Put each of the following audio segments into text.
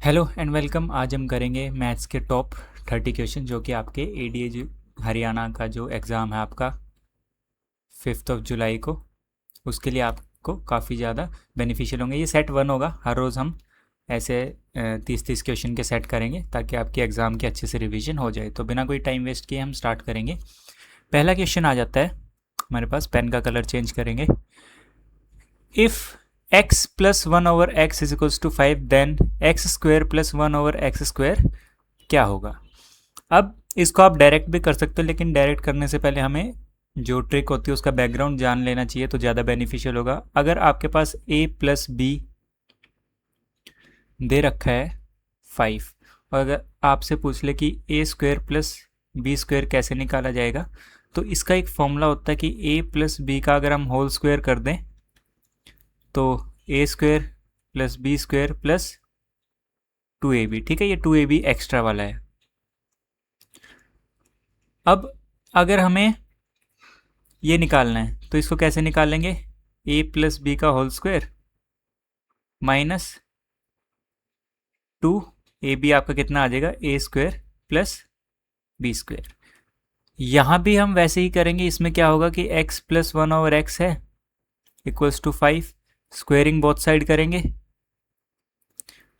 Hello and welcome. आज हम करेंगे मैथ्स के टॉप 30 क्वेश्चन जो कि आपके एडीए हरियाणा का जो एग्ज़ाम है आपका 5 जुलाई को, उसके लिए आपको काफ़ी ज़्यादा बेनिफिशियल होंगे। ये सेट 1 होगा। हर रोज़ हम ऐसे 30-30 क्वेश्चन के सेट करेंगे ताकि आपके एग्ज़ाम की अच्छे से रिवीजन हो जाए। तो बिना कोई टाइम वेस्ट किए हम स्टार्ट करेंगे। पहला क्वेश्चन आ जाता है हमारे पास। पेन का कलर चेंज करेंगे। If x plus 1/x is equals to 5 then x square plus 1/x square क्या होगा। अब इसको आप डायरेक्ट भी कर सकते हो, लेकिन डायरेक्ट करने से पहले हमें जो ट्रिक होती है उसका बैकग्राउंड जान लेना चाहिए, तो ज़्यादा बेनिफिशियल होगा। अगर आपके पास a प्लस बी दे रखा है 5, और अगर आपसे पूछ ले कि a square plus B square कैसे निकाला जाएगा, तो इसका एक फॉर्मूला होता है कि a प्लस बी का अगर हम होल स्क्वेयर कर दें तो A square plus B square plus 2ab। ठीक है, ये 2ab एक्स्ट्रा वाला है। अब अगर हमें ये निकालना है तो इसको कैसे निकालेंगे? a प्लस बी का होल स्क्वेयर माइनस 2ab आपका कितना आ जाएगा? a square plus B square. यहाँ भी हम वैसे ही करेंगे। इसमें क्या होगा कि x प्लस 1/x है equals to 5, squaring both side करेंगे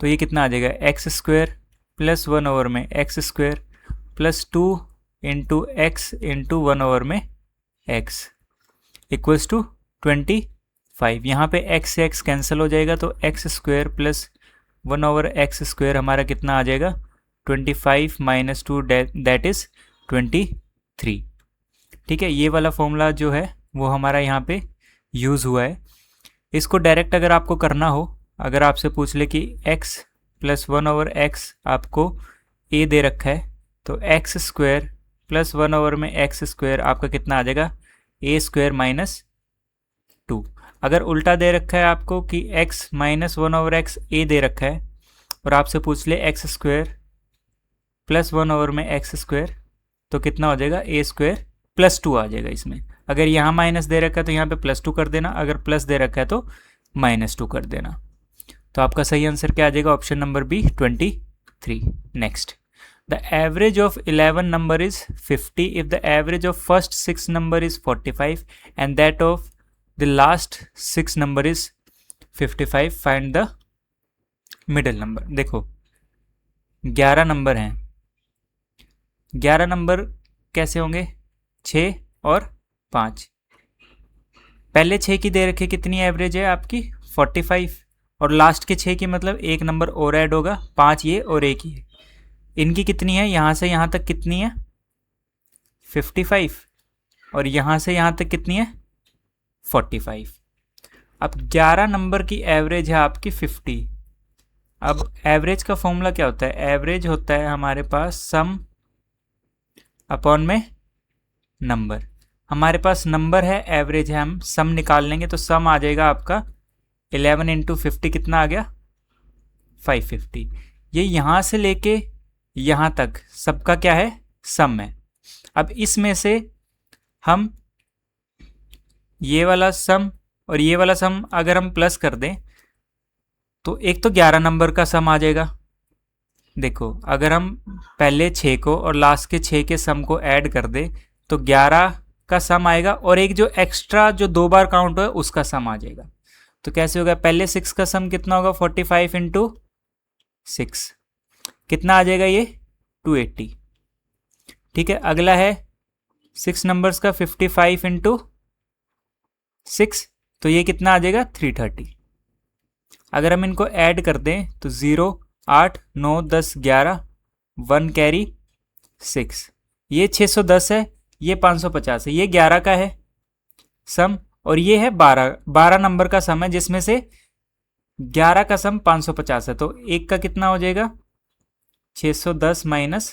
तो ये कितना आ जाएगा? X square plus 1/x square plus 2 into X into 1/में x इक्वल्स टू 25। यहाँ पे x से x कैंसिल हो जाएगा तो x square plus 1/x square हमारा कितना आ जाएगा? 25 माइनस 2 दैट इज़ 23। ठीक है, ये वाला फॉर्मूला जो है वो हमारा यहाँ पे यूज़ हुआ है। इसको डायरेक्ट अगर आपको करना हो, अगर आपसे पूछ ले कि x प्लस 1/x आपको a दे रखा है तो एक्स स्क्वेयर प्लस 1/में एक्स स्क्वेयर आपका कितना आ जाएगा? a square minus 2। अगर उल्टा दे रखा है आपको कि x माइनस 1/x a दे रखा है और आपसे पूछ ले एक्स स्क्वेयर प्लस 1/में एक्स स्क्वेयर तो कितना हो जाएगा? a स्क्वेयर प्लस 2 आ जाएगा इसमें। अगर यहाँ माइनस दे रखा है तो यहाँ पे प्लस 2 कर देना, अगर प्लस दे रखा है तो माइनस 2 कर देना। तो आपका सही आंसर क्या आ जाएगा? Option number B 23। Next, the average of 11 number is 50 if the average of first 6 number is 45 and that of the last 6 number is 55, find the middle number. देखो 11 नंबर हैं। 11 नंबर कैसे होंगे? 6 और 5। पहले 6 की दे रखी कितनी एवरेज है आपकी? 45, और लास्ट के 6 की मतलब एक नंबर और ऐड होगा, 5 ये और एक ये। इनकी कितनी है? यहाँ से यहाँ तक कितनी है? 55, और यहाँ से यहाँ तक कितनी है? 45। अब 11 नंबर की एवरेज है आपकी 50। अब एवरेज का फॉर्मूला क्या होता है? एवरेज होता है हमारे पास सम अपॉन में नंबर। हमारे पास नंबर है, एवरेज है, हम सम निकाल लेंगे तो सम आ जाएगा आपका 11 इंटू 50 कितना आ गया? 550। ये यहाँ से लेके यहाँ तक सबका क्या है? सम है। अब इसमें से हम ये वाला सम और ये वाला सम अगर हम प्लस कर दें तो एक तो 11 नंबर का सम आ जाएगा। देखो अगर हम पहले 6 को और लास्ट के 6 के सम को ऐड कर दें तो 11 का सम आएगा, और एक जो एक्स्ट्रा जो 2 बार काउंट हुआ है उसका सम आ जाएगा। तो कैसे होगा? पहले 6 का सम कितना होगा? 45 इंटू 6 कितना आ जाएगा? ये 280। ठीक है, अगला है 6 नंबर्स का 55 इंटू 6, तो ये कितना आ जाएगा? 330। अगर हम इनको ऐड कर दें तो 0, 8, 9, 10, 11, 1 कैरी 6, ये 610 है, ये 550 है, ये 11 का है सम, और ये है 12 नंबर का सम है जिसमें से 11 का सम 550 है। तो एक का कितना हो जाएगा? 610 माइनस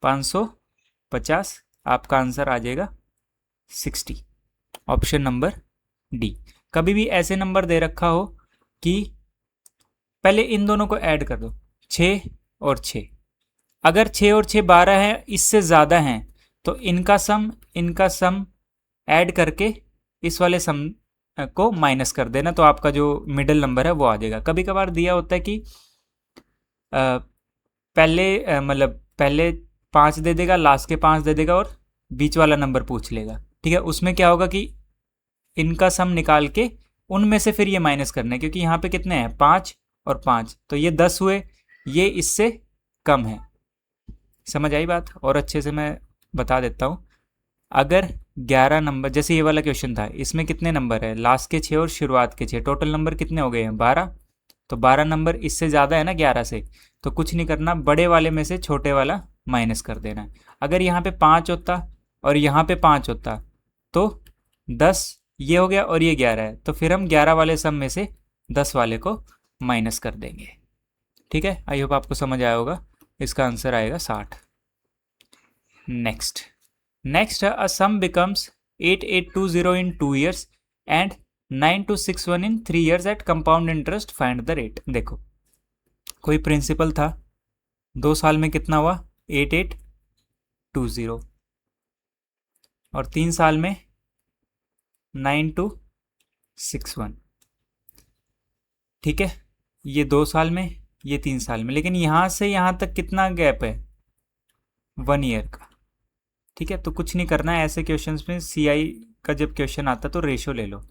550, आपका आंसर आ जाएगा 60। Option number D. कभी भी ऐसे नंबर दे रखा हो कि पहले इन दोनों को ऐड कर दो, 6 और 6। अगर 6 और 6 12 है, इससे ज़्यादा हैं तो इनका सम ऐड करके इस वाले सम को माइनस कर देना, तो आपका जो मिडिल नंबर है वो आ जाएगा। कभी कभार दिया होता है कि पहले मतलब पहले 5 दे देगा, लास्ट के 5 दे देगा और बीच वाला नंबर पूछ लेगा। ठीक है, उसमें क्या होगा कि इनका सम निकाल के उनमें से फिर ये माइनस करना है, क्योंकि यहाँ पे कितने हैं 5 और 5, तो ये 10 हुए, ये इससे कम है। समझ आई बात? और अच्छे से मैं बता देता हूँ। अगर 11 नंबर, जैसे ये वाला क्वेश्चन था, इसमें कितने नंबर है, लास्ट के 6 और शुरुआत के 6, टोटल नंबर कितने हो गए हैं 12। तो 12 नंबर इससे ज़्यादा है ना 11 से, तो कुछ नहीं करना, बड़े वाले में से छोटे वाला माइनस कर देना है। अगर यहाँ पे 5 होता और यहाँ पे 5 होता तो 10 ये हो गया और ये 11 है, तो फिर हम 11 वाले सम में से 10 वाले को माइनस कर देंगे। ठीक है, आई होप आपको समझ आया होगा। इसका आंसर आएगा 60। Next a sum becomes 8820 in 2 years and 9261 in 3 years at compound interest, find the rate. देखो, कोई प्रिंसिपल था, 2 साल में कितना हुआ 8820 और 3 साल में 9261। ठीक है, ये 2 साल में, ये 3 साल में, लेकिन यहाँ से यहाँ तक कितना गैप है 1 ईयर का। ठीक है, तो कुछ नहीं करना है ऐसे क्वेश्चंस में, सीआई का जब क्वेश्चन आता तो रेशो ले लो।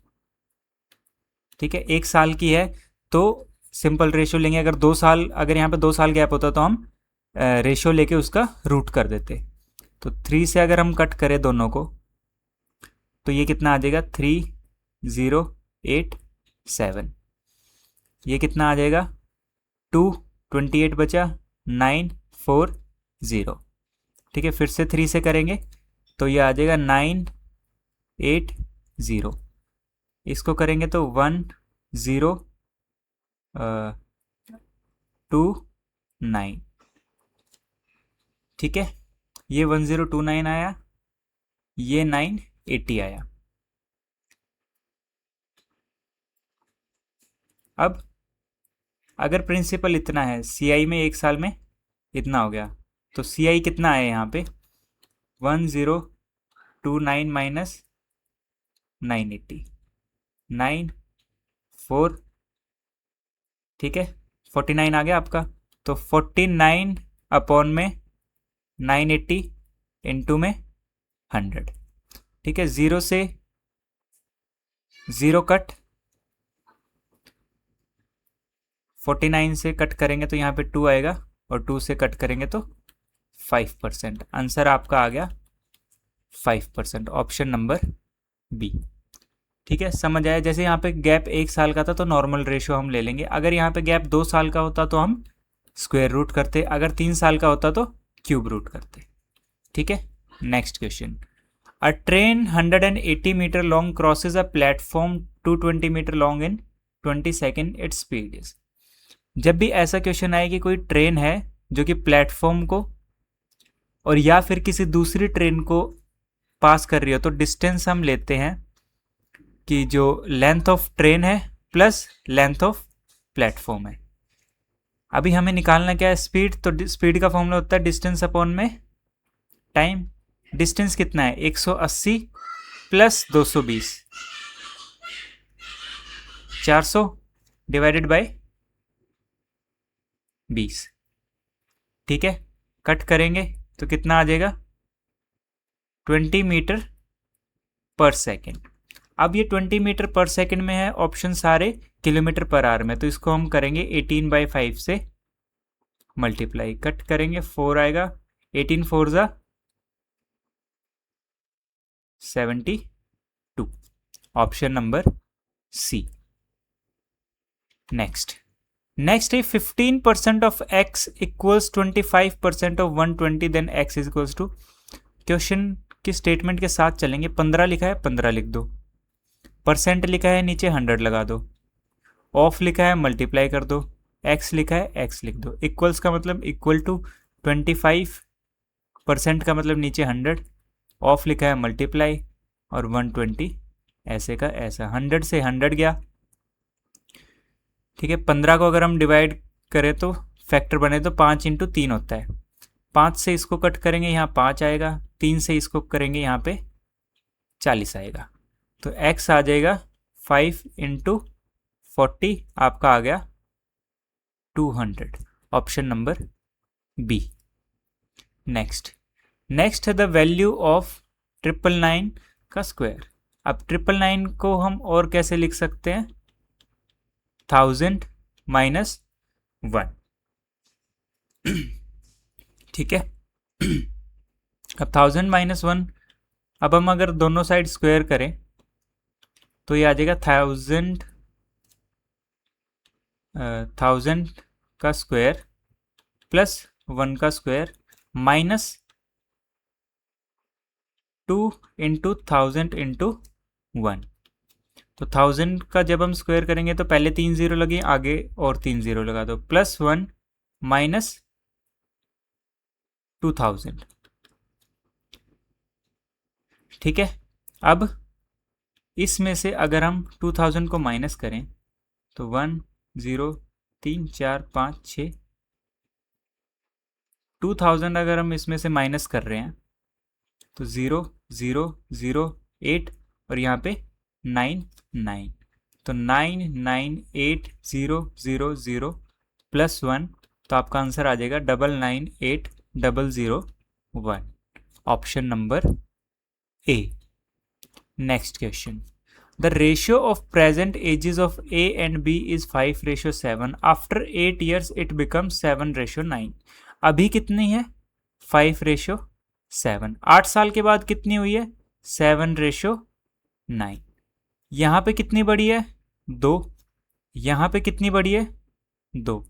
ठीक है, 1 साल की है तो सिंपल रेशो लेंगे। अगर 2 साल, अगर यहाँ पे 2 साल गैप होता तो हम रेशो लेके उसका रूट कर देते। तो 3 से अगर हम कट करें दोनों को तो ये कितना आ जाएगा 3087। ये कितना आ जाएगा 228 बचा 940। ठीक है, फिर से 3 से करेंगे तो ये आ जाएगा 980। इसको करेंगे तो 1029। ठीक है, ये 1029 आया, ये 980 आया। अब अगर प्रिंसिपल इतना है, सीआई में 1 साल में इतना हो गया, तो सीआई कितना है यहाँ पे 1029 माइनस 980, 94। ठीक है, 49 आ गया आपका, तो 49 अपॉन में 980 इंटू में 100। ठीक है, 0 से 0 कट, 49 से कट करेंगे तो यहाँ पे 2 आएगा और 2 से कट करेंगे तो 5%। आंसर आपका आ गया 5%, ऑप्शन नंबर बी। ठीक है, समझ आया? जैसे यहाँ पे गैप 1 साल का था तो नॉर्मल रेशियो हम ले लेंगे, अगर यहाँ पे गैप 2 साल का होता तो हम स्क्वायर रूट करते, अगर 3 साल का होता तो क्यूब रूट करते। ठीक है, next question. A train 180 metre long crosses a platform 220 metre long in 20 second, its speed is. जब भी ऐसा क्वेश्चन आए कि कोई ट्रेन है जो कि प्लेटफॉर्म को और या फिर किसी दूसरी ट्रेन को पास कर रही हो, तो डिस्टेंस हम लेते हैं कि जो लेंथ ऑफ ट्रेन है प्लस लेंथ ऑफ प्लेटफॉर्म है। अभी हमें निकालना क्या है स्पीड, तो स्पीड का फॉर्मूला होता है डिस्टेंस अपॉन में टाइम। डिस्टेंस कितना है 180 प्लस 220, 400 डिवाइडेड बाय 20। ठीक है, कट करेंगे तो कितना आ जाएगा 20 मीटर पर सेकेंड। अब ये 20 मीटर पर सेकेंड में है, ऑप्शन सारे किलोमीटर पर आवर में, तो इसको हम करेंगे 18/5 से मल्टीप्लाई, कट करेंगे 4 आएगा, 18 4 जा 72, ऑप्शन नंबर सी। नेक्स्ट है 15% of x equals 25% of 120, then x is equals to. Question की स्टेटमेंट के साथ चलेंगे। 15 लिखा है 15 लिख दो, परसेंट लिखा है नीचे 100 लगा दो, ऑफ लिखा है मल्टीप्लाई कर दो, x लिखा है x लिख दो, इक्वल्स का मतलब इक्वल टू 25%, का मतलब नीचे 100, ऑफ लिखा है मल्टीप्लाई और 120 ऐसे का ऐसा, 100 से 100 गया। ठीक है, 15 को अगर हम डिवाइड करें तो फैक्टर बने तो 5 इंटू 3 होता है, 5 से इसको कट करेंगे यहाँ 5 आएगा, 3 से इसको करेंगे यहाँ पे 40 आएगा, तो x आ जाएगा 5 इंटू 40, आपका आ गया 200। Option number B. नेक्स्ट है द वैल्यू ऑफ 999 का स्क्वायर। अब 999 को हम और कैसे लिख सकते हैं, 1000 माइनस 1, ठीक है। अब 1000 माइनस 1, अब हम अगर दोनों साइड स्क्वायर करें तो ये आ जाएगा 1000 का स्क्वायर प्लस 1 का स्क्वायर माइनस 2 इंटू 1000 इंटू 1। तो 1000 का जब हम स्क्वायर करेंगे तो पहले 3 0 लगे, आगे और 3 0 लगा दो, प्लस 1 माइनस 2000, ठीक है। अब इसमें से अगर हम 2000 को माइनस करें तो 1 0 3 4 5 6, 2000 अगर हम इसमें से माइनस कर रहे हैं तो 0 0 0 8 और यहाँ पे 9 9, तो 9 9 8 0 0 0 प्लस 1, तो आपका आंसर आ जाएगा 998001, option number A. Next question, the ratio of present ages of A and B is 5:7। After 8 years it becomes 7:9। अभी कितनी है, 5:7। 8 साल के बाद कितनी हुई है, 7:9। यहाँ पे कितनी बड़ी है, 2, यहाँ पे कितनी बड़ी है, 2,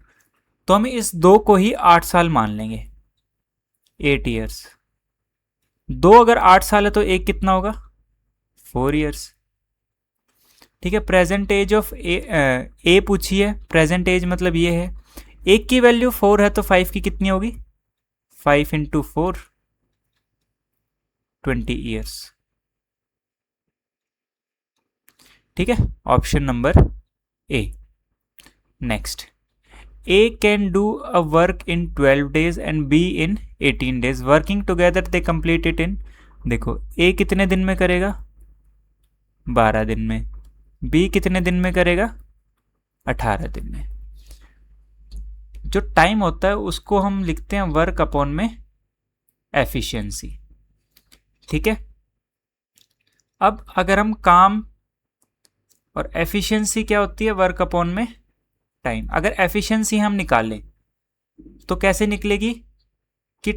तो हम इस 2 को ही 8 साल मान लेंगे, 8 years। 2 अगर 8 साल है तो एक कितना होगा, 4 years, ठीक है। प्रेजेंट एज ऑफ ए पूछी है, प्रेजेंट एज मतलब ये है, एक की वैल्यू 4 है तो 5 की कितनी होगी, 5 इंटू 4 20 years, ठीक है, option number A. Next, A can do a work in 12 days and B in 18 days. Working together they complete it in, देखो A कितने दिन में करेगा, 12 दिन में, B कितने दिन में करेगा, 18 दिन में। जो टाइम होता है उसको हम लिखते हैं वर्क अपॉन में एफिशिएंसी, ठीक है। अब अगर हम काम, और एफिशिएंसी क्या होती है, वर्क अपॉन में टाइम। अगर एफिशिएंसी हम निकालें तो कैसे निकलेगी कि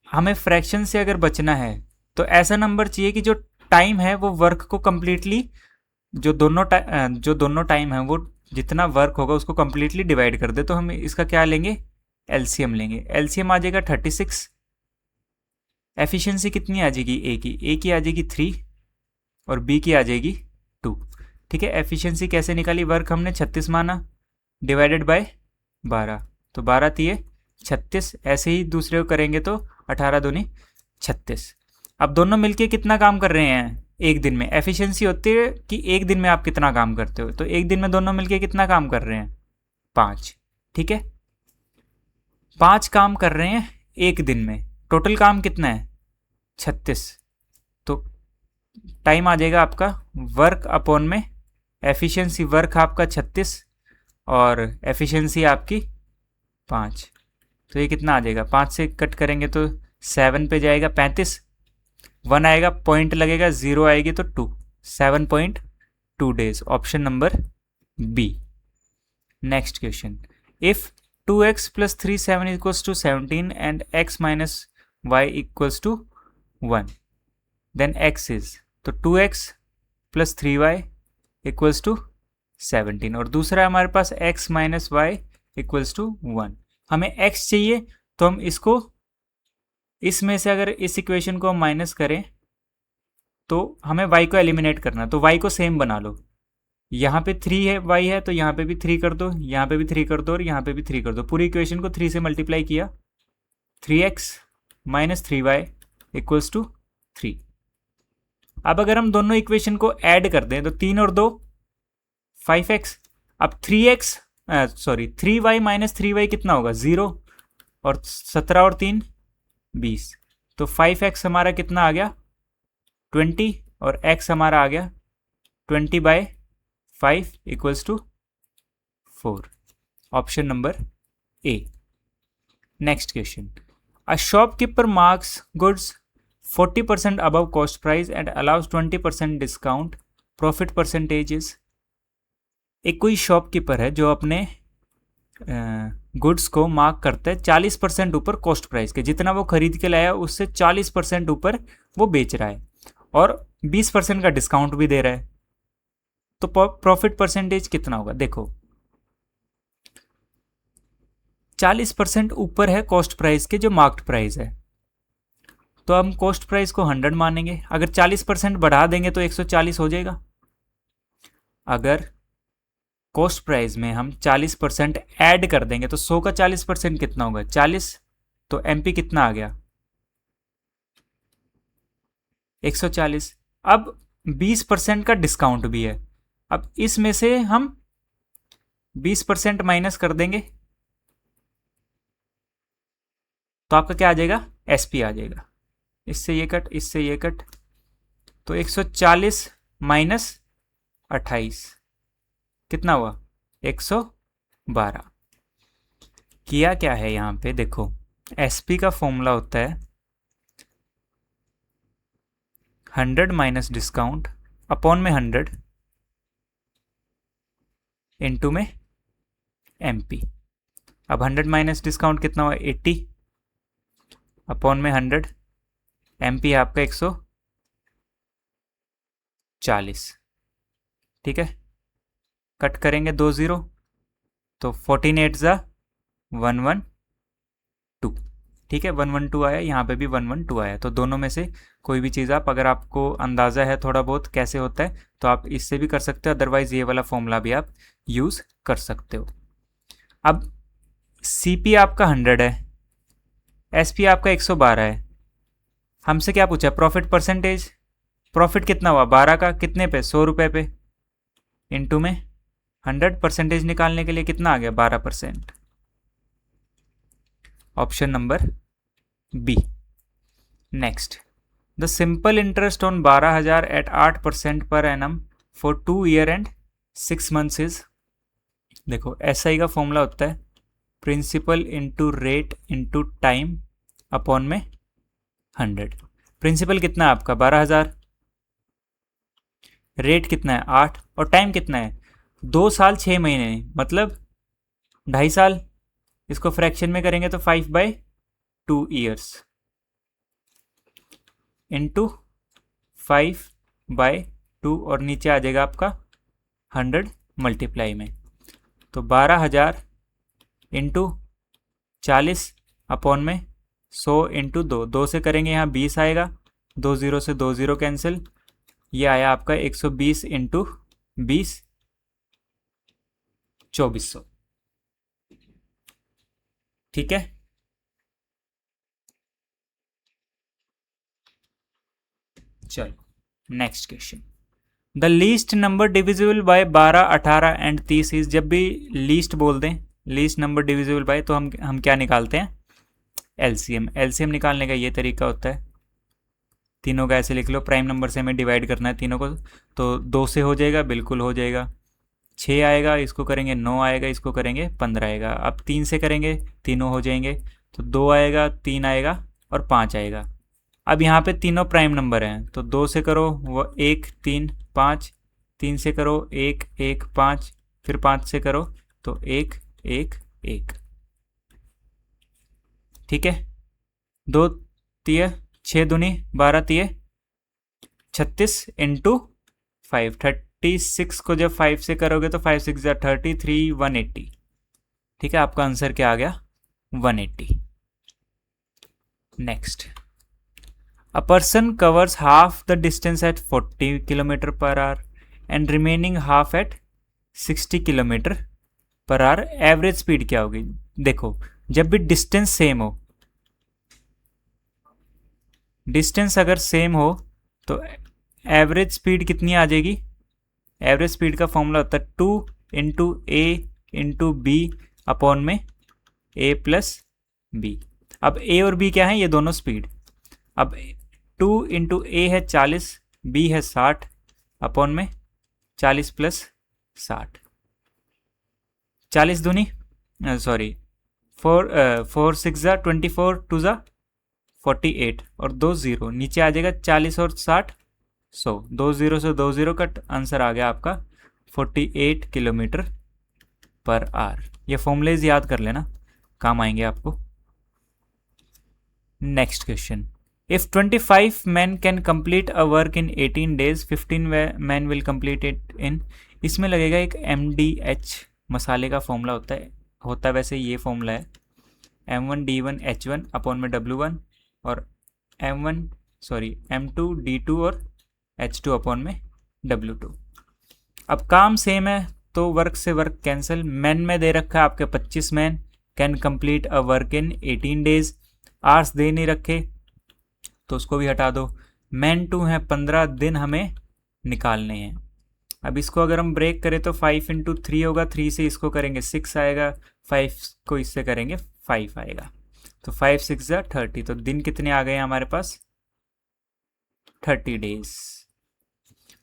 हमें फ्रैक्शन से अगर बचना है तो ऐसा नंबर चाहिए कि जो टाइम है वो वर्क को कंप्लीटली, जो दोनों टाइम है वो जितना वर्क होगा उसको कंप्लीटली डिवाइड कर दे। तो हम इसका क्या लेंगे, एलसीएम लेंगे। एलसीएम आ जाएगा 36। एफिशिएंसी कितनी आ जाएगी, ए की आ जाएगी 3 और बी की आ जाएगी 2, ठीक है। एफिशिएंसी कैसे निकाली, वर्क हमने 36 माना डिवाइडेड बाय 12, तो 12 तिये 36, ऐसे ही दूसरे को करेंगे तो 18 दूनी 36। अब दोनों मिलके कितना काम कर रहे हैं एक दिन में, एफिशिएंसी होती है कि एक दिन में आप कितना काम करते हो, तो एक दिन में दोनों मिलके कितना काम कर रहे हैं, 5, ठीक है। 5 काम कर रहे हैं एक दिन में, टोटल काम कितना है 36, तो टाइम आ जाएगा आपका वर्क अपॉन में एफिशिएंसी, वर्क आपका 36 और एफिशिएंसी आपकी 5, तो ये कितना आ जाएगा, 5 से कट करेंगे तो 7 पे जाएगा 35, 1 आएगा, पॉइंट लगेगा, 0 आएगी तो 2, 7.2 days, option number B. Next question, if 2x plus 3 7 equals to 17 and x minus y equals to 1, then x is, तो 2x plus 3y equals to 17 और दूसरा हमारे पास x minus Y equals to 1। हमें x चाहिए तो हम इसको, इसमें से अगर इस इक्वेशन को हम माइनस करें तो हमें y को एलिमिनेट करना, तो y को सेम बना लो। यहाँ पे 3 है y है तो यहाँ पे भी 3 कर दो, यहाँ पे भी 3 कर दो और यहाँ पे भी 3 कर दो। पूरी इक्वेशन को 3 से मल्टीप्लाई किया, 3x minus 3y equals to 3। अब अगर हम दोनों इक्वेशन को ऐड कर दें तो 3 और 2 5x, अब 3y माइनस 3y कितना होगा, 0, और 17 और 3 20, तो 5x हमारा कितना आ गया 20 और x हमारा आ गया 20/5 equals to 4, option number A. Next question, a shopkeeper marks goods 40% above cost price and allows 20% discount, profit percentage is. एक कोई शॉपकीपर है जो अपने गुड्स को मार्क करता है 40% ऊपर कॉस्ट प्राइस के, जितना वो खरीद के लाया उससे 40% ऊपर वो बेच रहा है और 20% का डिस्काउंट भी दे रहा है, तो प्रॉफिट परसेंटेज कितना होगा? देखो 40% ऊपर है कॉस्ट प्राइस के जो मार्क्ड प्राइस है, तो हम कॉस्ट प्राइस को 100 मानेंगे। अगर 40% बढ़ा देंगे तो 140 हो जाएगा। अगर कॉस्ट प्राइस में हम 40% ऐड कर देंगे तो 100 का 40% कितना होगा? 40, तो एमपी कितना आ गया? 140। अब 20% का डिस्काउंट भी है, अब इसमें से हम 20% माइनस कर देंगे तो आपका क्या आ जाएगा? एसपी आ जाएगा। इससे ये कट, इससे ये कट, तो 140 माइनस 28 कितना हुआ? 112। किया क्या है यहाँ पे? देखो एसपी का फॉर्मूला होता है 100 माइनस डिस्काउंट अपॉन में 100 इनटू में एमपी। अब 100 माइनस डिस्काउंट कितना हुआ? 80 अपॉन में 100, एमपी है आपका 140। ठीक है, कट करेंगे 2 0, तो 14 8 ज़ा 112। ठीक है, 112 आया, यहाँ पे भी 112 आया, तो दोनों में से कोई भी चीज़ आप, अगर आपको अंदाज़ा है थोड़ा बहुत कैसे होता है तो आप इससे भी कर सकते हो, अदरवाइज़ ये वाला फॉर्मूला भी आप यूज़ कर सकते हो। अब सीपी आपका 100 है, एसपी आपका 112 है, हमसे क्या पूछा? Profit percentage. प्रॉफिट कितना हुआ? 12 का, कितने पे? 100 रुपये पे, इनटू में 100। परसेंटेज निकालने के लिए कितना आ गया? 12%। Option number B. Next, the simple interest on 12,000 at 8% per annum for 2 year and 6 months is. देखो एसआई का फॉर्मूला होता है principal into rate into time upon में 100। प्रिंसिपल कितना है आपका? 12,000, रेट कितना है? 8, और टाइम कितना है? 2 साल 6 महीने, मतलब 2.5 साल। इसको फ्रैक्शन में करेंगे तो 5/2 ईयर्स इंटू 5/2, और नीचे आ जाएगा आपका 100 मल्टीप्लाई में, तो 12,000 इंटू 40 अपॉन में 100 इंटू 2, 2 से करेंगे यहाँ 20 आएगा, 2 0 से 2 0 कैंसिल, ये आया आपका 120 इंटू 20, 2400। ठीक है, चलो next question, the least number divisible by 12, 18 and 30 is. जब भी लीस्ट बोल दें, लीस्ट नंबर डिविजिबल बाय, तो हम क्या निकालते हैं? एलसीएम। एलसीएम निकालने का ये तरीका होता है, तीनों का ऐसे लिख लो, प्राइम नंबर से हमें डिवाइड करना है तीनों को, तो 2 से हो जाएगा, बिल्कुल हो जाएगा। 6 आएगा, इसको करेंगे 9 आएगा, इसको करेंगे 15 आएगा। अब 3 से करेंगे, तीनों हो जाएंगे, तो 2 आएगा, 3 आएगा और 5 आएगा। अब यहाँ पे तीनों प्राइम नंबर हैं, तो 2 से करो वो 1 3 5, 3 से करो 1 1 5, फिर 5 से करो तो 1 1 1। ठीक है, 2 तिये 6 दूनी 12 तिये 36 इंटू 5, 36 को जब 5 से करोगे तो 5 6 33, 180। ठीक है, आपका आंसर क्या आ गया? 180। Next, a person covers half the distance at 40 km/h and remaining half at 60 km/h, average speed क्या होगी? देखो जब भी डिस्टेंस सेम हो, डिस्टेंस अगर सेम हो तो एवरेज स्पीड कितनी आ जाएगी? एवरेज स्पीड का फॉर्मूला होता है 2 इंटू ए इंटू बी अपॉन में ए प्लस बी। अब ए और बी क्या है? ये दोनों स्पीड। अब 2 इंटू ए है 40, बी है 60 अपॉन में 40 प्लस 60, 40 दूनी 40 4 6 ज़ा 24, 2 ज़ा 48 और 2 0 नीचे आ जाएगा 40 और 60 100, 2 0 से 2 0 कट, आंसर आ गया आपका 48 किलोमीटर पर आवर। ये फॉर्मूलेज याद कर लेना, काम आएंगे आपको। Next question, if 25 men can complete a work in 18 days, 15 men will complete it in, इसमें लगेगा एक MDH मसाले का फॉर्मूला होता है वैसे ये फॉर्मूला है M1 D1 H1 अपॉन में W1 और M2 D2 और H2 अपॉन में W2। अब काम सेम है तो वर्क से वर्क कैंसिल। मैन में दे रखा है आपके 25 man can complete a work in 18 days, hours दे नहीं रखे तो उसको भी हटा दो। मैन 2 है, 15 दिन हमें निकालने हैं। अब इसको अगर हम ब्रेक करें तो 5 इंटू 3 होगा, 3 से इसको करेंगे 6 आएगा, 5 को इससे करेंगे 5 आएगा, तो 5 6 ज़ा 30, तो दिन कितने आ गए हमारे पास 30 days.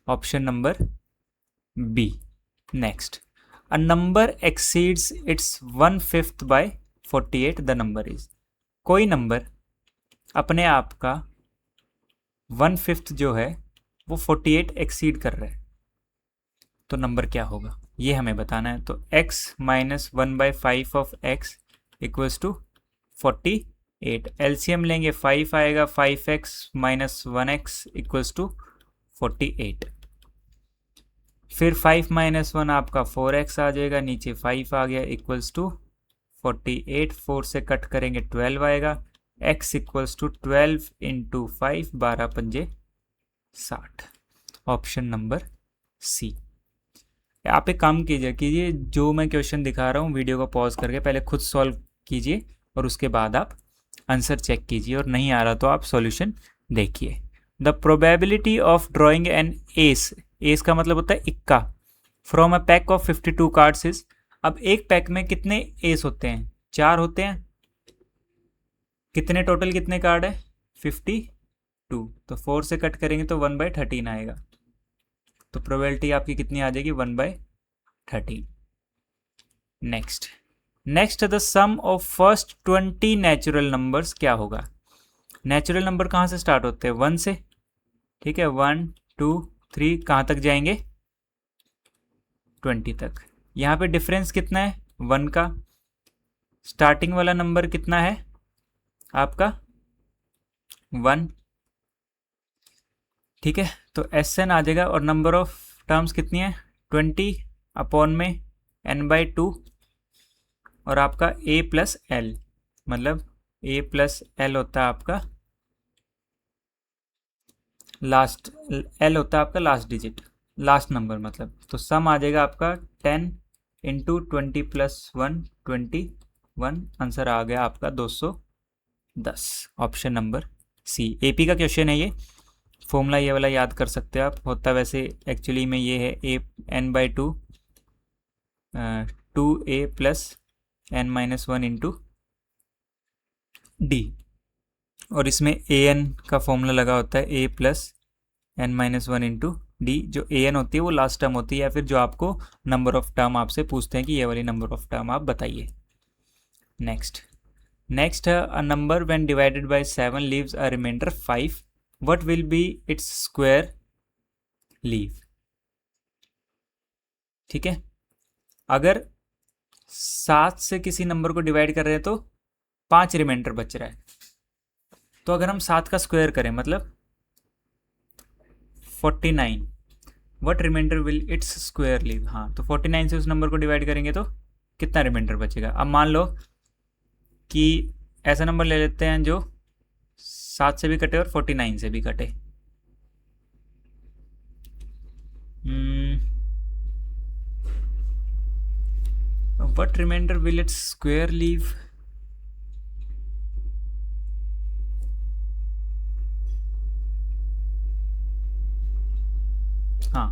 Option number B. Next, a number exceeds its 1/5 by 48, the number is, कोई नंबर अपने आप का 1/5 जो है वो 48 एक्सीड कर रहा है तो नंबर क्या होगा ये हमें बताना है। तो x minus 1/5 of x equals to 48, LCM लेंगे 5 आएगा, 5x minus 1x equals to 48, फिर 5 माइनस 1 आपका 4x आ जाएगा, नीचे 5 आ गया इक्वल्स टू 48, 4 से कट करेंगे 12 आएगा, x इक्वल्स टू 12 इंटू 5, 12 पंजे 60। Option number C. आप एक काम कीजिए, जो मैं क्वेश्चन दिखा रहा हूँ वीडियो को पॉज करके पहले खुद सॉल्व कीजिए और उसके बाद आप आंसर चेक कीजिए, और नहीं आ रहा तो आप सॉल्यूशन देखिए। The probability of drawing N S, S का मतलब होता है इक्का, from a pack of 52 cards is, अब एक पैक में कितने एस होते हैं 4 होते हैं, कितने टोटल कितने कार्ड है 52, तो 4 से कट करेंगे तो 1/13 आएगा, तो प्रोबेबिलिटी आपकी कितनी आ जाएगी 1/13। Next the sum of first 20 natural numbers क्या होगा। नेचुरल नंबर कहाँ से स्टार्ट होते हैं 1 से, ठीक है, 1 2 3 कहाँ तक जाएंगे 20 तक। यहाँ पे डिफरेंस कितना है 1 का, स्टार्टिंग वाला नंबर कितना है आपका 1, ठीक है, तो SN आ जाएगा, और नंबर ऑफ टर्म्स कितनी है 20 अपॉन में n/2, और आपका A प्लस L, मतलब A प्लस L होता है आपका लास्ट, L होता है आपका लास्ट डिजिट, लास्ट नंबर मतलब, तो सम आ जाएगा आपका 10 इंटू 20 प्लस 1 21, आंसर आ गया आपका 210। Option number C. AP का क्वेश्चन है ये, फॉर्मूला ये वाला याद कर सकते हो आप, होता वैसे एक्चुअली में ये है A n/2 2A plus n-1 into D, और इसमें AN का फॉर्मूला लगा होता है A plus n-1 into D, जो AN होती है वो लास्ट टर्म होती है, या फिर जो आपको नंबर ऑफ टर्म आपसे पूछते हैं कि ये वाली नंबर ऑफ टर्म आप बताइए। नेक्स्ट है a number when divided by 7 leaves a reminder 5, what will be its square leave। ठीक है, अगर 7 से किसी नंबर को डिवाइड कर रहे हैं तो 5 रिमाइंडर बच रहा है, तो अगर हम 7 का स्क्वायर करें मतलब 49, what remainder will its square leave। हाँ, तो 49 से उस नंबर को डिवाइड करेंगे तो कितना रिमाइंडर बचेगा। अब मान लो कि ऐसा नंबर ले लेते हैं जो 7 से भी कटे और 49 से भी कटे, what remainder will its square leave। हाँ,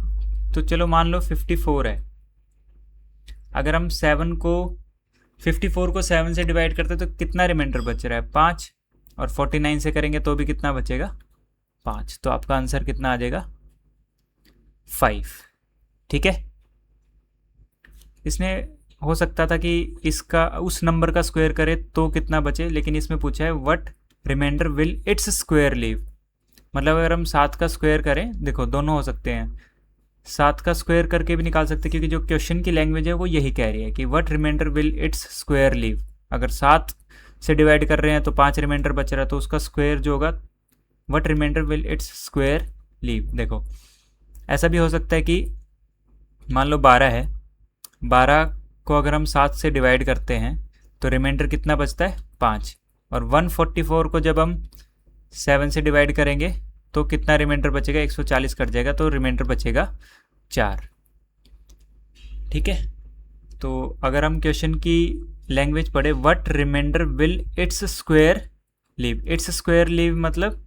तो चलो मान लो 54 है, अगर हम 54 को 7 से डिवाइड करते तो कितना रिमाइंडर बच रहा है 5, और 49 से करेंगे तो भी कितना बचेगा 5, तो आपका आंसर कितना आ जाएगा 5। ठीक है, इसमें हो सकता था कि इसका उस नंबर का स्क्वायर करे तो कितना बचे, लेकिन इसमें पूछा है what reminder will its square leave. मतलब अगर हम 7 का स्क्वायर करें, देखो दोनों हो सकते हैं, 7 का स्क्वायर करके भी निकाल सकते हैं, क्योंकि जो क्वेश्चन की लैंग्वेज है वो यही कह रही है कि what reminder will its square leave. अगर 7 से डिवाइड कर रहे हैं तो 5 रिमाइंडर बच रहा है, तो उसका स्क्वायर जो होगा what reminder will its square leave. देखो ऐसा भी हो सकता है कि मान लो 12 है, 12 को अगर हम 7 से डिवाइड करते हैं तो रिमाइंडर कितना बचता है 5, और 144 को जब हम 7 से डिवाइड करेंगे तो कितना रिमाइंडर बचेगा, 140 कट जाएगा तो रिमाइंडर बचेगा 4। ठीक है, तो अगर हम क्वेश्चन की लैंग्वेज पढ़े, what reminder will its square leave. Its square leave मतलब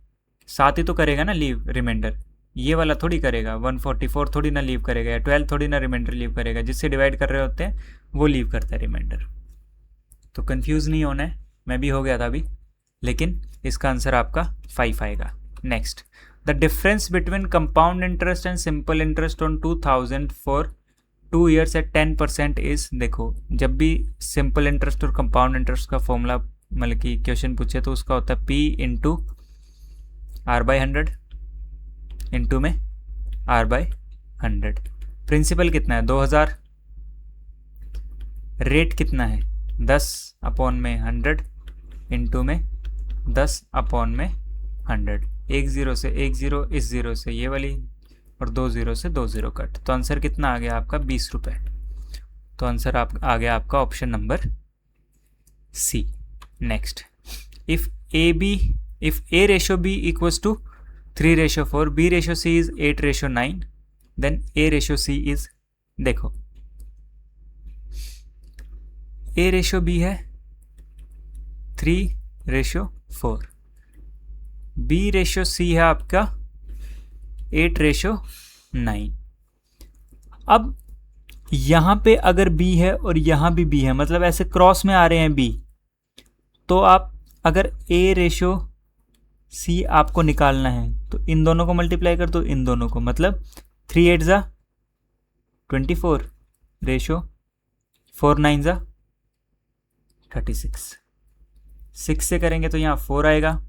7 ही तो करेगा ना लीव रिमाइंडर, ये वाला थोड़ी करेगा, 144 थोड़ी ना लीव करेगा, या 12 थोड़ी ना रिमाइंडर लीव करेगा। जिससे डिवाइड कर रहे होते हैं वो लीव करता है रिमाइंडर। तो कंफ्यूज नहीं होना है, मैं भी हो गया था अभी, लेकिन इसका आंसर आपका 5 आएगा। Next, the difference between compound interest and simple interest on 2000 for 2 years at 10% is. देखो जब भी सिंपल इंटरेस्ट और कंपाउंड इंटरेस्ट का फॉर्मूला मतलब कि क्वेश्चन पूछे तो उसका होता है P इंटू R/100 इंटू में R/100। प्रिंसिपल कितना है 2000, रेट कितना है 10/100 इंटू में 10/100। एक ज़ीरो से एक ज़ीरो, इस ज़ीरो से ये वाली, और 2 ज़ीरो से 2 ज़ीरो कट, तो आंसर कितना आ गया आपका 20 रुपये। तो आंसर आ गया आपका option number C. Next, if A ratio B equals to 3:4, B ratio C is 8:9, then A ratio C is, देखो A ratio B है 3:4, B ratio C है आपका 8:9। अब यहाँ पे अगर B है और यहाँ भी B है, मतलब ऐसे क्रॉस में आ रहे हैं B, तो आप अगर A रेशो C आपको निकालना है तो इन दोनों को मल्टीप्लाई कर दो, इन दोनों को, मतलब 3 8 ज़ा 24 रेशो 4 9 ज़ा 36। 6 से करेंगे तो यहाँ 4 आएगा,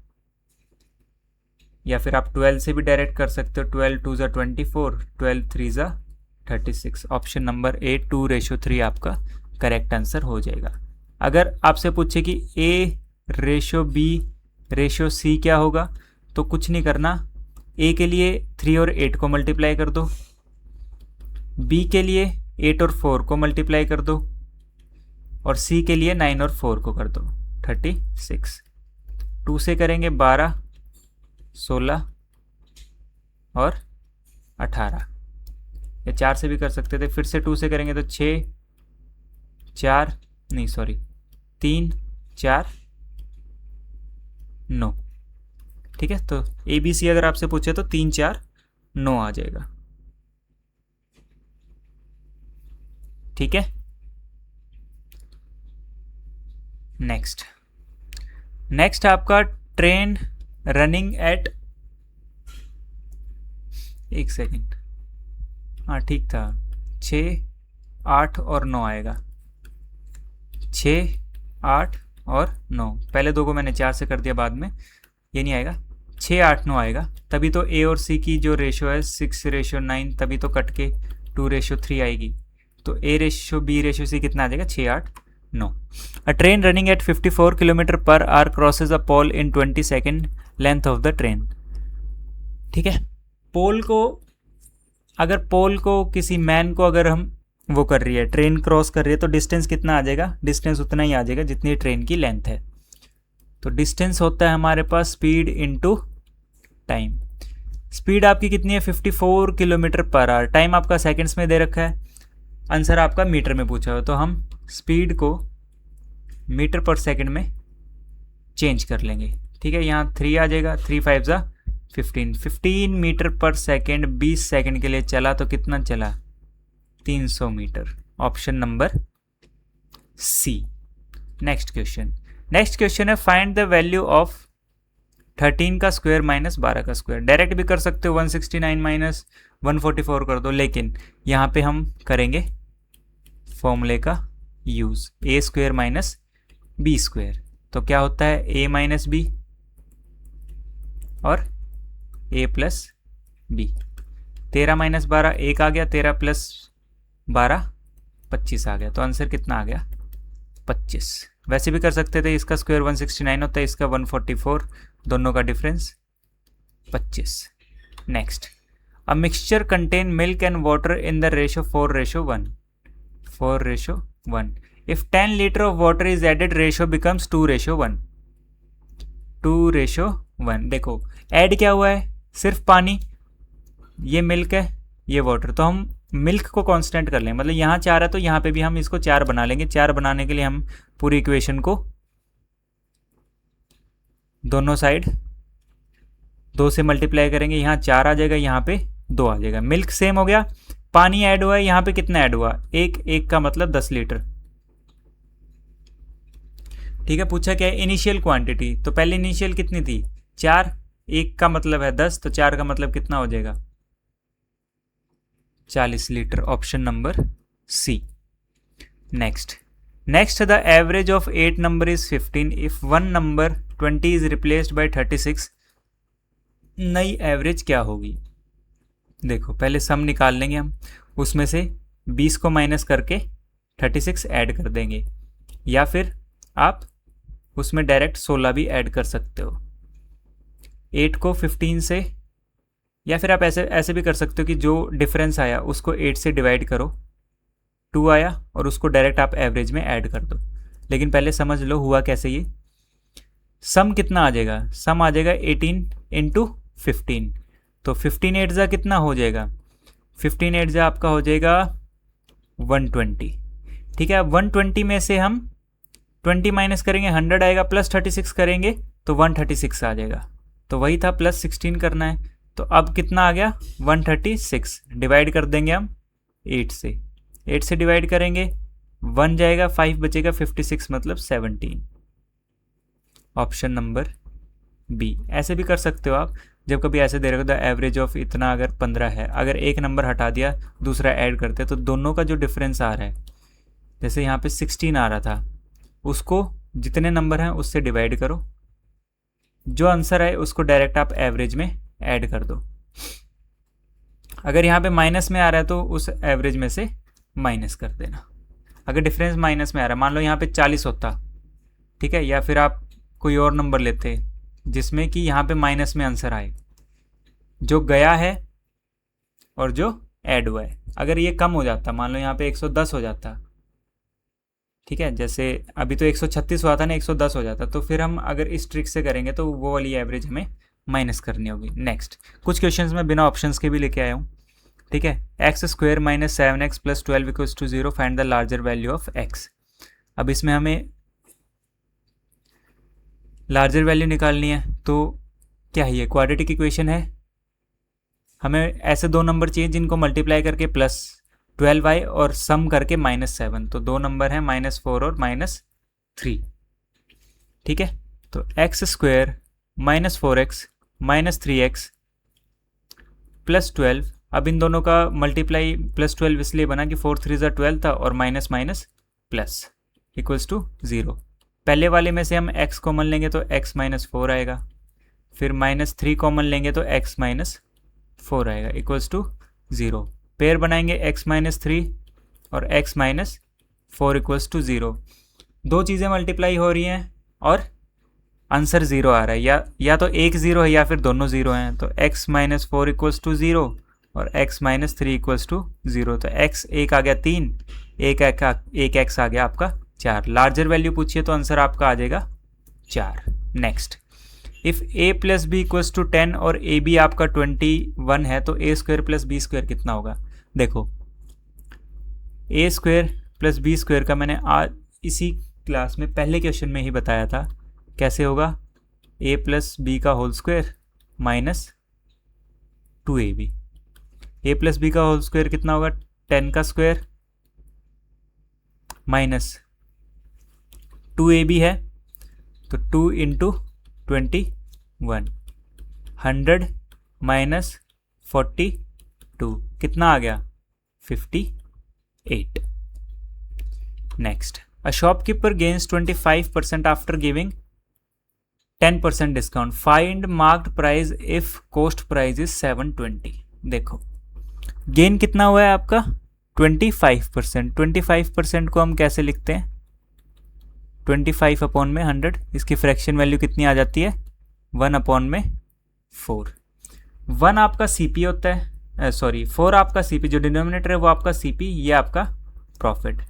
या फिर आप 12 से भी डायरेक्ट कर सकते हो, 12 2 ज़ा 24, 12 3 ज़ा 36। ऑप्शन नंबर A 2:3 आपका करेक्ट आंसर हो जाएगा। अगर आपसे पूछे कि A ratio B ratio C क्या होगा, तो कुछ नहीं करना, A के लिए 3 और 8 को मल्टीप्लाई कर दो, B के लिए 8 और 4 को मल्टीप्लाई कर दो, और C के लिए 9 और 4 को कर दो 36। 2 से करेंगे 12 16 और 18, या 4 से भी कर सकते थे, फिर से 2 से करेंगे तो 6 4 नहीं सॉरी 3 4 9। ठीक है, तो ABC अगर आपसे पूछे तो 3 4 9 आ जाएगा। ठीक है, नेक्स्ट आपका ट्रेन रनिंग एट, एक सेकेंड, हाँ ठीक था, 6 8 और 9 आएगा, 6 8 और 9। पहले दो को मैंने 4 से कर दिया, बाद में ये नहीं आएगा, 6 8 9 आएगा। तभी तो A और C की जो रेशो है 6:9, तभी तो कट के 2:3 आएगी। तो A ratio B ratio C कितना आ जाएगा 6 8 9। A train running at 54 km/h crosses a pole in 20 second length of the train. ठीक है, पोल को किसी मैन को अगर हम वो कर रही है, ट्रेन क्रॉस कर रही है, तो डिस्टेंस कितना आ जाएगा, डिस्टेंस उतना ही आ जाएगा जितनी ट्रेन की लेंथ है। तो डिस्टेंस होता है हमारे पास स्पीड इनटू टाइम। स्पीड आपकी कितनी है 54 km/h, टाइम आपका सेकंड्स में दे रखा है, आंसर आपका मीटर में पूछा हो, तो हम स्पीड को मीटर पर सेकंड में चेंज कर लेंगे। ठीक है, यहाँ 3 आ जाएगा, 3 5 ज़ा 15 मीटर पर सेकंड 20 सेकंड के लिए चला, तो कितना चला 300 metre. Option number C. Next question है फाइंड द वैल्यू ऑफ 13 का स्क्वायर माइनस 12 का स्क्वायर। डायरेक्ट भी कर सकते हो, 169 माइनस 144 कर दो, लेकिन यहाँ पे हम करेंगे फॉर्मूले का यूज़ ए स्क्वेयर माइनस बी स्क्वेयर। तो क्या होता है ए माइनस बी और ए प्लस बी। 13 माइनस 12 1 आ गया, 13 प्लस 12 25 आ गया। तो आंसर कितना आ गया 25। वैसे भी कर सकते थे, इसका स्क्वायर 169 होता है, इसका 144, दोनों का difference 25। Next, a mixture contain milk and water in the ratio 4:1। 4:1। If 10 litre of water is added, ratio becomes 2:1। 2:1। देखो ऐड क्या हुआ है, सिर्फ पानी, ये मिल्क है, ये वाटर। तो हम मिल्क को कांस्टेंट कर लें, मतलब यहाँ 4 है तो यहाँ पे भी हम इसको 4 बना लेंगे। 4 बनाने के लिए हम पूरी इक्वेशन को दोनों साइड 2 से मल्टीप्लाई करेंगे। यहाँ 4 आ जाएगा, यहाँ पे 2 आ जाएगा। मिल्क सेम हो गया, पानी ऐड हुआ है, यहाँ पे कितना ऐड हुआ, एक का मतलब 10 लीटर। ठीक है, पूछा क्या है इनिशियल क्वांटिटी, तो पहले इनिशियल कितनी थी 4, 1 का मतलब है 10, तो 4 का मतलब कितना हो जाएगा 40 litre. Option number C. Next, the average of 8 number is 15 if 1 number 20 is replaced by 36। नई एवरेज क्या होगी। देखो पहले सम निकाल लेंगे हम, उसमें से 20 को माइनस करके 36 ऐड कर देंगे, या फिर आप उसमें डायरेक्ट 16 भी ऐड कर सकते हो। 8 को 15 से, या फिर आप ऐसे भी कर सकते हो कि जो डिफरेंस आया उसको 8 से डिवाइड करो, 2 आया और उसको डायरेक्ट आप एवरेज में ऐड कर दो। लेकिन पहले समझ लो हुआ कैसे ये। सम कितना आ जाएगा, सम आ जाएगा 18 इंटू 15। तो 15 8 जा कितना हो जाएगा, 15 8 जा आपका हो जाएगा 120। ठीक है, 120 में से हम 20 माइनस करेंगे 100 आएगा, प्लस 36 करेंगे तो 136 आ जाएगा। तो वही था, प्लस 16 करना है। तो अब कितना आ गया 136, डिवाइड कर देंगे हम 8 से। 8 से डिवाइड करेंगे 1 जाएगा, 5 बचेगा, 56 मतलब 17। Option number B. ऐसे भी कर सकते हो आप, जब कभी ऐसे दे रहे हो द एवरेज ऑफ इतना, अगर 15 है, अगर एक नंबर हटा दिया दूसरा ऐड करते तो दोनों का जो डिफरेंस आ रहा है, जैसे यहाँ पे 16 आ रहा था, उसको जितने नंबर हैं उससे डिवाइड करो, जो आंसर आए उसको डायरेक्ट आप एवरेज में ऐड कर दो। अगर यहाँ पे माइनस में आ रहा है तो उस एवरेज में से माइनस कर देना। अगर डिफरेंस माइनस में आ रहा है, मान लो यहाँ पे 40 होता, ठीक है, या फिर आप कोई और नंबर लेते जिसमें कि यहाँ पे माइनस में आंसर आए, जो गया है और जो ऐड हुआ है। अगर ये कम हो जाता, मान लो यहाँ पे 110 हो जाता, ठीक है, जैसे अभी तो 136 हुआ था ना, 110 हो जाता, तो फिर हम अगर इस ट्रिक से करेंगे तो वो वाली एवरेज हमें माइनस करनी होगी। नेक्स्ट, कुछ क्वेश्चंस में बिना ऑप्शंस के भी लेके आया हूँ। ठीक है, x square minus 7x plus 12 equals to 0, find the larger value of x। अब इसमें हमें लार्जर वैल्यू निकालनी है, तो क्या है ये क्वाड्रेटिक इक्वेशन है, हमें ऐसे दो नंबर चाहिए जिनको मल्टीप्लाई करके प्लस 12 आए और सम करके -7। तो दो नंबर हैं -4 और -3। ठीक है, तो x square -4x -3x plus 12, अब इन दोनों का मल्टीप्लाई प्लस 12 इसलिए बना कि 4 3 12 था और minus minus plus equals to 0। पहले वाले में से हम x कॉमन लेंगे तो x -4 आएगा, फिर -3 कॉमन लेंगे तो x -4 आएगा इक्वल्स टू 0। पेयर बनाएंगे x -3 और x -4 इक्वल्स टू 0। दो चीज़ें मल्टीप्लाई हो रही हैं और आंसर 0 आ रहा है, या तो एक 0 है या फिर दोनों 0 हैं। तो x -4 इक्वल्स टू 0 और x -3 इक्वल्स टू 0। तो x एक आ गया 3, एक x आ गया आपका 4। लार्जर वैल्यू पूछिए तो आंसर आपका आ जाएगा 4। Next, if a plus B equals to 10 और ए बी आपका 21 है तो a square plus B square कितना होगा। देखो a square plus B square का मैंने आज इसी क्लास में पहले क्वेश्चन में ही बताया था, कैसे होगा a प्लस बी का whole square minus 2ab। a plus B का होल स्क्वायर कितना होगा 10 का स्क्वायर माइनस 2ab है तो 2 इंटू 21, 100 माइनस 42 कितना आ गया 58। Next, a shopkeeper gains 25% after giving 10% discount, find marked price if cost price is 720। देखो गेन कितना हुआ है आपका 25%। 25% को हम कैसे लिखते हैं, 25 अपॉन में 100, इसकी फ्रैक्शन वैल्यू कितनी आ जाती है 1 अपॉन में 4। 1 आपका सीपी होता है, सॉरी 4 आपका सीपी, जो डिनोमिनेटर है वो आपका सीपी, ये आपका प्रॉफिट।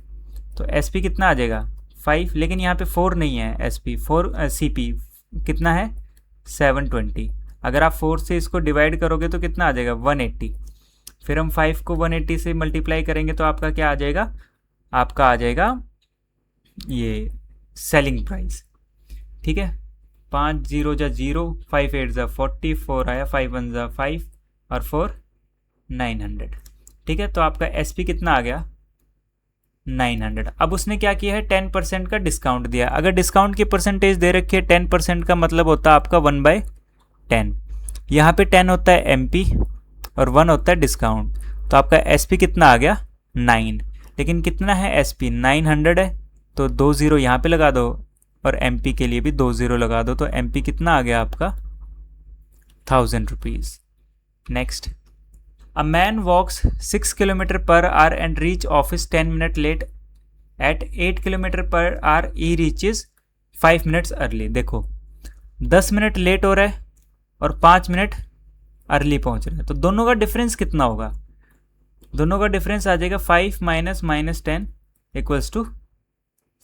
तो एसपी कितना आ जाएगा 5, लेकिन यहाँ पे 4 नहीं है, एसपी 4, सीपी कितना है 720। अगर आप 4 से इसको डिवाइड करोगे तो कितना आ जाएगा 180। फिर हम 5 को 180 से मल्टीप्लाई करेंगे तो आपका क्या आ जाएगा, आपका आ जाएगा ये सेलिंग प्राइस। ठीक है, 5 0 जा 0, 5 8 जा 40, 4 आया, 5 1 जा 5 और 4 900। ठीक है, तो आपका एसपी कितना आ गया 900। अब उसने क्या किया है 10% का डिस्काउंट दिया। अगर डिस्काउंट की परसेंटेज दे रखी है 10% का मतलब होता है आपका 1/10। यहाँ पे 10 होता है एमपी और 1 होता है डिस्काउंट, तो आपका एसपी कितना आ गया 9। लेकिन कितना है एसपी 900 है, तो 2 0 यहाँ पे लगा दो और एमपी के लिए भी 2 0 लगा दो, तो एमपी कितना आ गया आपका 1000 rupees. Next, a man walks 6 kilometre per hour and reach office 10 minute late, at 8 kilometre per hour he reaches 5 minutes early. देखो 10 मिनट लेट हो रहा है और 5 मिनट अर्ली पहुंच रहा है, तो दोनों का डिफरेंस कितना होगा, दोनों का डिफरेंस आ जाएगा 5 माइनस 10 इक्वल्स टू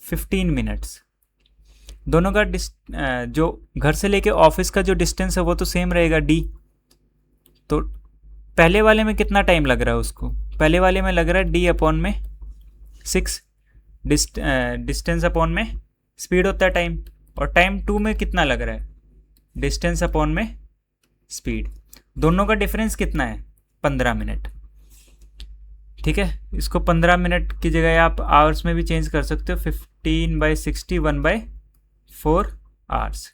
15 मिनट्स। दोनों का जो घर से लेके ऑफिस का जो डिस्टेंस है वो तो सेम रहेगा डी। तो पहले वाले में कितना टाइम लग रहा है उसको, पहले वाले में लग रहा है डी अपॉन में 6, डिस्टेंस अपॉन में स्पीड होता है टाइम, और टाइम 2 में कितना लग रहा है डिस्टेंस अपॉन में स्पीड। दोनों का डिफरेंस कितना है 15 मिनट। ठीक है, इसको 15 मिनट की जगह आप आवर्स में भी चेंज कर सकते हो, 15/60 1/4 आवर्स।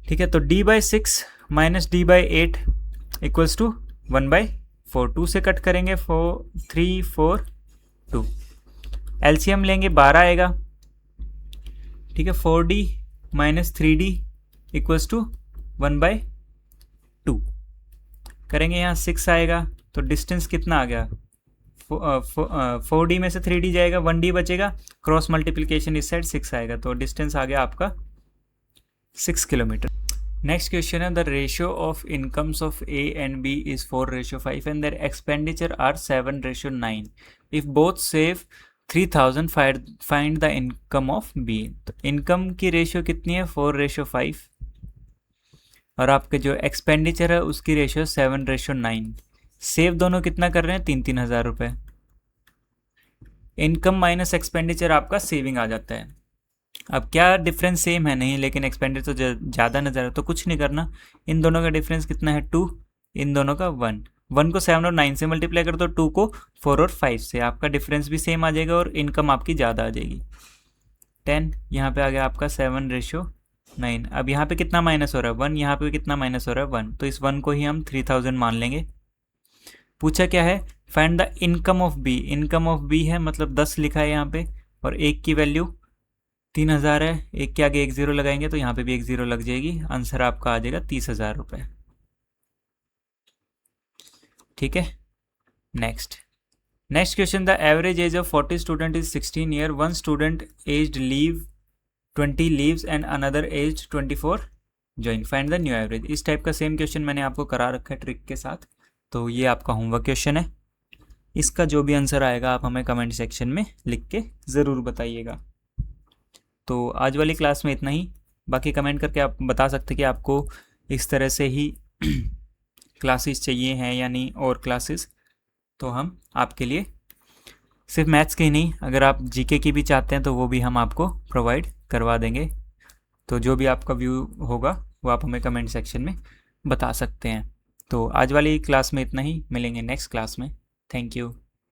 ठीक है, तो d/6 minus d/8 equals to 1/4। 2 से कट करेंगे 4 3 4 2, एलसीएम लेंगे 12 आएगा। ठीक है, 4d minus 3d equals to 1/2 करेंगे, यहाँ 6 आएगा, तो डिस्टेंस कितना आ गया 4d में से 3d जाएगा, 1d बचेगा, क्रॉस मल्टीप्लिकेशन इस साइड 6 आएगा, तो डिस्टेंस आ गया आपका 6 किलोमीटर। नेक्स्ट क्वेश्चन है, the ratio of incomes of A and B is 4:5 and their expenditure are 7:9। If both save 3000 find the income of B. तो इनकम की रेशियो कितनी है 4:5 और आपके जो एक्सपेंडिचर है उसकी रेशियो 7:9। सेव दोनों कितना कर रहे हैं 3-3 हज़ार रुपये। इनकम माइनस एक्सपेंडिचर आपका सेविंग आ जाता है। अब क्या डिफरेंस सेम है नहीं, लेकिन एक्सपेंडिचर तो ज़्यादा नज़र है, तो कुछ नहीं करना, इन दोनों का डिफरेंस कितना है 2, इन दोनों का 1। 1 को 7 और 9 से मल्टीप्लाई कर दो, 2 को 4 और 5 से, आपका डिफरेंस भी सेम आ जाएगा और इनकम आपकी ज़्यादा आ जाएगी। 10 यहाँ पे आ गया आपका 7:9। अब यहाँ पे कितना माइनस हो रहा है 1, यहाँ पे कितना माइनस हो रहा है 1, तो इस 1 को ही हम 3000 मान लेंगे। पूछा क्या है find the income of B. Income of B है मतलब 10 लिखा है यहाँ पे, और एक की वैल्यू 3000 है, एक के आगे 1 0 लगाएंगे तो यहाँ पे भी 1 0 लग जाएगी, आंसर आपका आ जाएगा 30,000 रुपये। ठीक है, next question, the average age of 40 student is 16 year, one student aged leave 20 leaves and another aged 24 join, find the new average. इस टाइप का सेम क्वेश्चन मैंने आपको करा रखा है ट्रिक के साथ, तो ये आपका होमवर्क क्वेश्चन है। इसका जो भी आंसर आएगा आप हमें कमेंट सेक्शन में लिख के ज़रूर बताइएगा। तो आज वाली क्लास में इतना ही, बाकी कमेंट करके आप बता सकते कि आपको इस तरह से ही क्लासेस चाहिए हैं या नहीं और क्लासेस, तो हम आपके लिए सिर्फ मैथ्स के ही नहीं, अगर आप जीके की भी चाहते हैं तो वो भी हम आपको प्रोवाइड करवा देंगे। तो जो भी आपका व्यू होगा वो आप हमें कमेंट सेक्शन में बता सकते हैं। तो आज वाली क्लास में इतना ही, मिलेंगे नेक्स्ट क्लास में। Thank you.